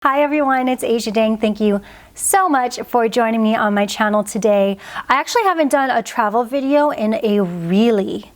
Hi everyone, it's Asia Dang. Thank you so much for joining me on my channel today. I actually haven't done a travel video in a really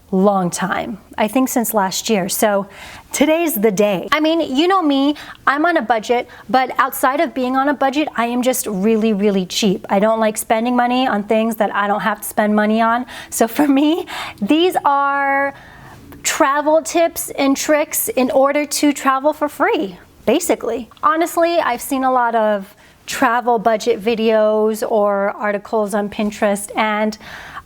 long time. I think since last year. So today's the day. I mean, you know me, I'm on a budget, but outside of being on a budget, I am just really cheap. I don't like spending money on things that I don't have to spend money on. So for me, these are travel tips and tricks in order to travel for free. Basically. Honestly, I've seen a lot of travel budget videos or articles on Pinterest, and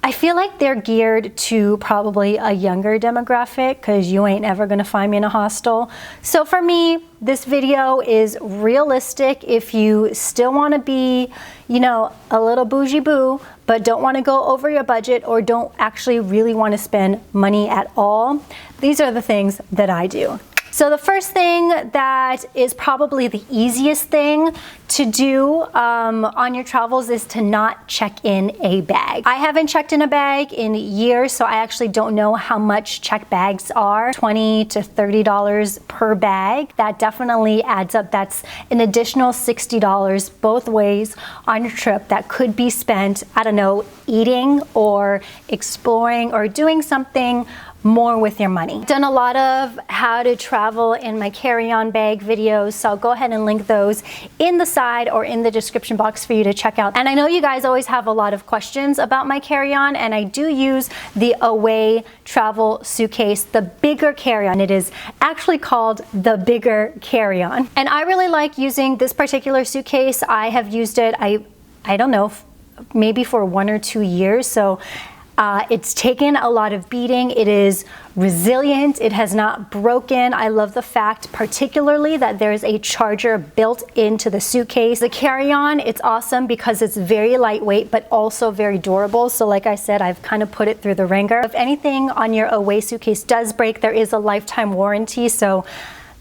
I feel like they're geared to probably a younger demographic because you ain't ever gonna find me in a hostel. So for me, this video is realistic if you still wanna be, you know, a little bougie boo, but don't wanna go over your budget or don't actually really wanna spend money at all. These are the things that I do. So the first thing that is probably the easiest thing to do on your travels is to not check in a bag. I haven't checked in a bag in years, so I actually don't know how much check bags are. $20 to $30 per bag. That definitely adds up. That's an additional $60 both ways on your trip that could be spent, I don't know, eating or exploring or doing something more with your money. I've done a lot of how to travel in my carry-on bag videos, so I'll go ahead and link those in the side or in the description box for you to check out. And I know you guys always have a lot of questions about my carry-on, and I do use the Away travel suitcase, the bigger carry-on. It is actually called the bigger carry-on. And I really like using this particular suitcase. I have used it, I don't know, maybe for 1 or 2 years. So it's taken a lot of beating. It is resilient. It has not broken. I love the fact particularly that there's a charger built into the suitcase. The carry-on, it's awesome because it's very lightweight but also very durable. So like I said, I've kind of put it through the ringer. If anything on your Away suitcase does break, there is a lifetime warranty. So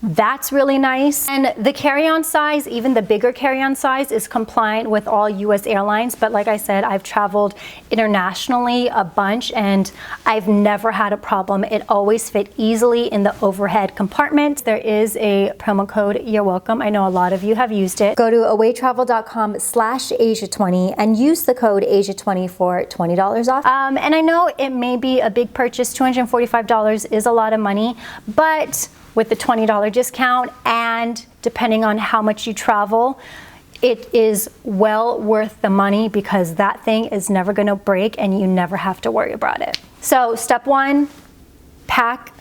that's really nice. And the carry-on size, even the bigger carry-on size, is compliant with all US airlines. But like I said, I've traveled internationally a bunch and I've never had a problem. It always fit easily in the overhead compartment. There is a promo code, you're welcome. I know a lot of you have used it. Go to awaytravel.com/Asia20 and use the code Asia20 for $20 off. And I know it may be a big purchase. $245 is a lot of money, but with the $20 discount and depending on how much you travel, it is well worth the money because that thing is never gonna break and you never have to worry about it. So step 1, pack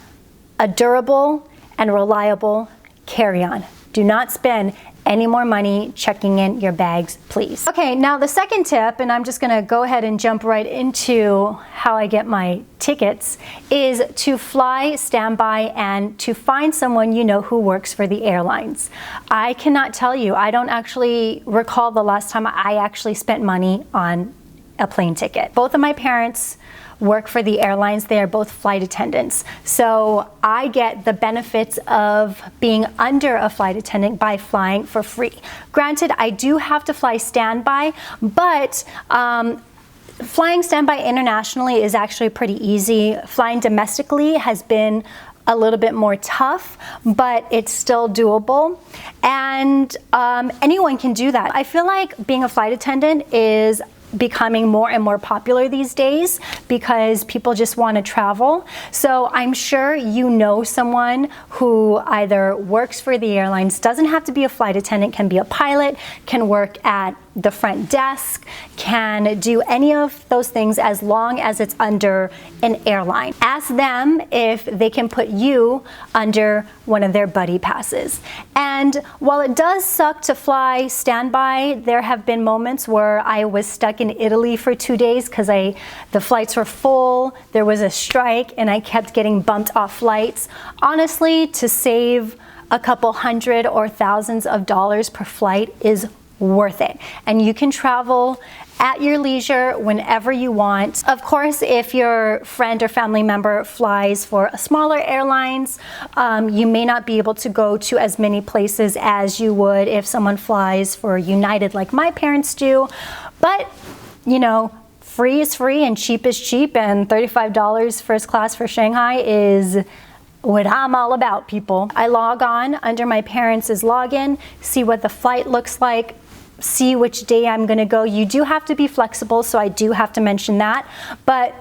a durable and reliable carry-on. Do not spend any more money checking in your bags, please. Okay, now the second tip, and I'm just gonna go ahead and jump right into how I get my tickets, is to fly standby and to find someone you know who works for the airlines. I cannot tell you, I don't actually recall the last time I actually spent money on a plane ticket. Both of my parents work for the airlines. They are both flight attendants. So I get the benefits of being under a flight attendant by flying for free. Granted, I do have to fly standby, but flying standby internationally is actually pretty easy. Flying domestically has been a little bit more tough, but it's still doable. And anyone can do that. I feel like being a flight attendant is becoming more and more popular these days because people just want to travel. So I'm sure you know someone who either works for the airlines, doesn't have to be a flight attendant, can be a pilot, can work at the front desk, can do any of those things as long as it's under an airline. Ask them if they can put you under one of their buddy passes. And while it does suck to fly standby, there have been moments where I was stuck in Italy for 2 days because the flights were full, there was a strike, and I kept getting bumped off flights. Honestly, to save a couple hundred or thousands of dollars per flight is worth it. And you can travel at your leisure whenever you want. Of course, if your friend or family member flies for a smaller airlines, you may not be able to go to as many places as you would if someone flies for United like my parents do. But, you know, free is free and cheap is cheap, and $35 first class for Shanghai is what I'm all about, people. I log on under my parents' login, see what the flight looks like, see which day I'm gonna go. You do have to be flexible, so I do have to mention that. But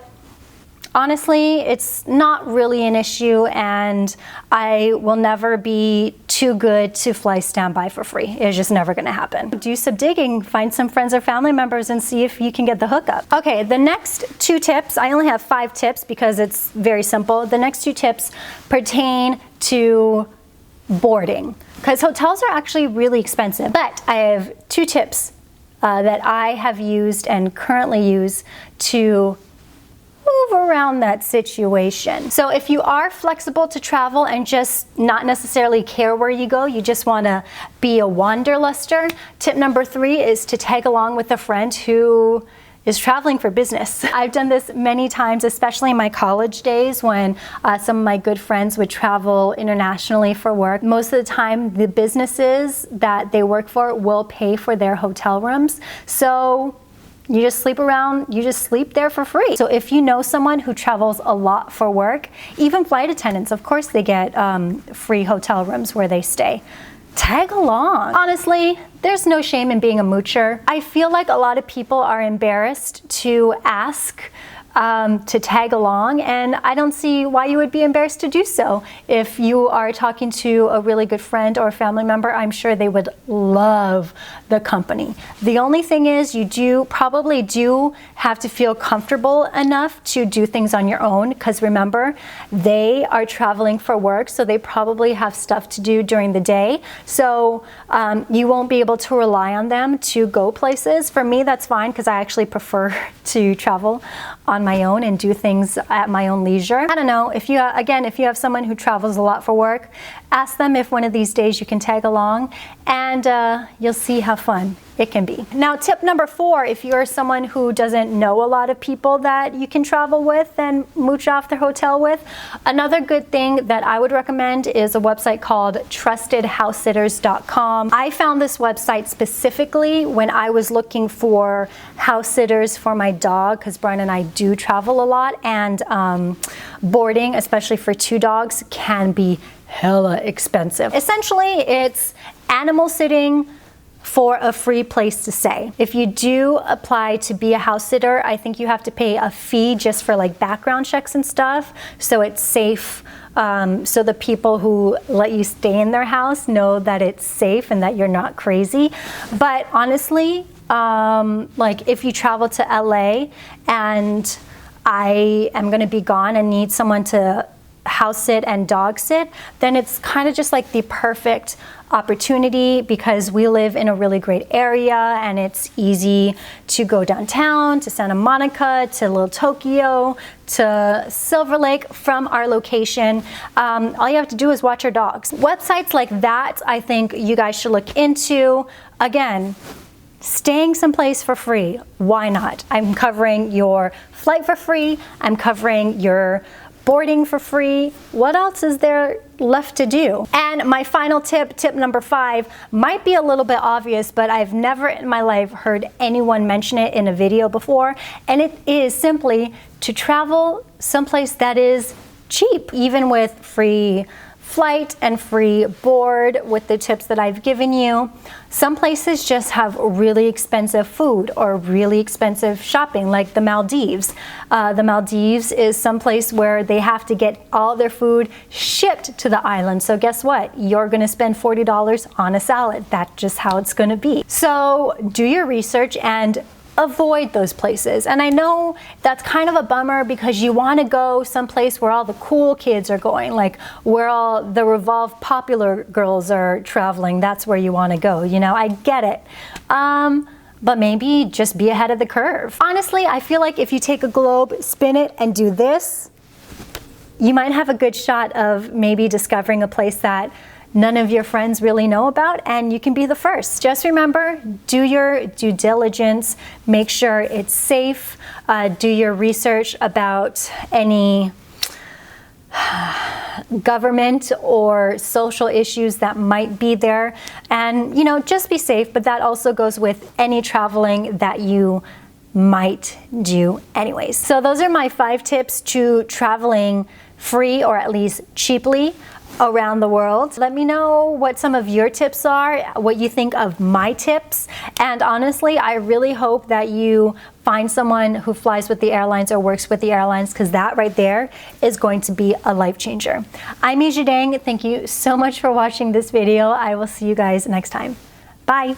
honestly, it's not really an issue, and I will never be too good to fly standby for free. It's just never gonna happen. Do some digging, find some friends or family members and see if you can get the hookup. Okay, the next 2 tips, I only have 5 tips because it's very simple. The next 2 tips pertain to boarding, because hotels are actually really expensive. But I have 2 tips that I have used and currently use to move around that situation. So if you are flexible to travel and just not necessarily care where you go, you just want to be a wanderluster, tip number 3 is to tag along with a friend who is traveling for business. I've done this many times, especially in my college days when some of my good friends would travel internationally for work. Most of the time, the businesses that they work for will pay for their hotel rooms. So you just sleep around, you just sleep there for free. So if you know someone who travels a lot for work, even flight attendants, of course they get free hotel rooms where they stay. Tag along. Honestly, there's no shame in being a moocher. I feel like a lot of people are embarrassed to ask to tag along, and I don't see why you would be embarrassed to do so. If you are talking to a really good friend or family member, I'm sure they would love the company. The only thing is you probably do have to feel comfortable enough to do things on your own, because remember, they are traveling for work, so they probably have stuff to do during the day. So you won't be able to rely on them to go places. For me, that's fine, because I actually prefer to travel on my own and do things at my own leisure. I don't know, if you have someone who travels a lot for work, ask them if one of these days you can tag along, and you'll see how fun it can be. Now, tip number 4, if you're someone who doesn't know a lot of people that you can travel with and mooch off their hotel with, another good thing that I would recommend is a website called trustedhousesitters.com. I found this website specifically when I was looking for house sitters for my dog, because Brian and I do travel a lot, and boarding, especially for 2 dogs, can be hella expensive. Essentially, it's animal sitting for a free place to stay. If you do apply to be a house sitter, I think you have to pay a fee just for like background checks and stuff, so it's safe. So the people who let you stay in their house know that it's safe and that you're not crazy. But honestly, like if you travel to LA and I am gonna be gone and need someone to house sit and dog sit, then it's kind of just like the perfect opportunity, because we live in a really great area and it's easy to go downtown to Santa Monica, to Little Tokyo, to Silver Lake from our location. All you have to do is watch your dogs. Websites like that, I think you guys should look into. Again, staying someplace for free, why not? I'm covering your flight for free, I'm covering your boarding for free. What else is there left to do? And my final tip, tip number 5, might be a little bit obvious, but I've never in my life heard anyone mention it in a video before, and it is simply to travel someplace that is cheap, even with free flight and free board with the tips that I've given you. Some places just have really expensive food or really expensive shopping, like the Maldives. The Maldives is someplace where they have to get all their food shipped to the island. So guess what? You're gonna spend $40 on a salad. That's just how it's gonna be. So do your research and avoid those places. And I know that's kind of a bummer, because you want to go someplace where all the cool kids are going, like where all the Revolve popular girls are traveling. That's where you want to go, you know, I get it. But maybe just be ahead of the curve. Honestly, I feel like if you take a globe, spin it, and do this, you might have a good shot of maybe discovering a place that none of your friends really know about, and you can be the first. Just remember, do your due diligence, make sure it's safe, do your research about any government or social issues that might be there, and you know, just be safe. But that also goes with any traveling that you might do anyways. So those are my 5 tips to traveling free or at least cheaply around the world. Let me know what some of your tips are, what you think of my tips. And honestly, I really hope that you find someone who flies with the airlines or works with the airlines, because that right there is going to be a life changer. I'm Yijia Dang. Thank you so much for watching this video. I will see you guys next time. Bye.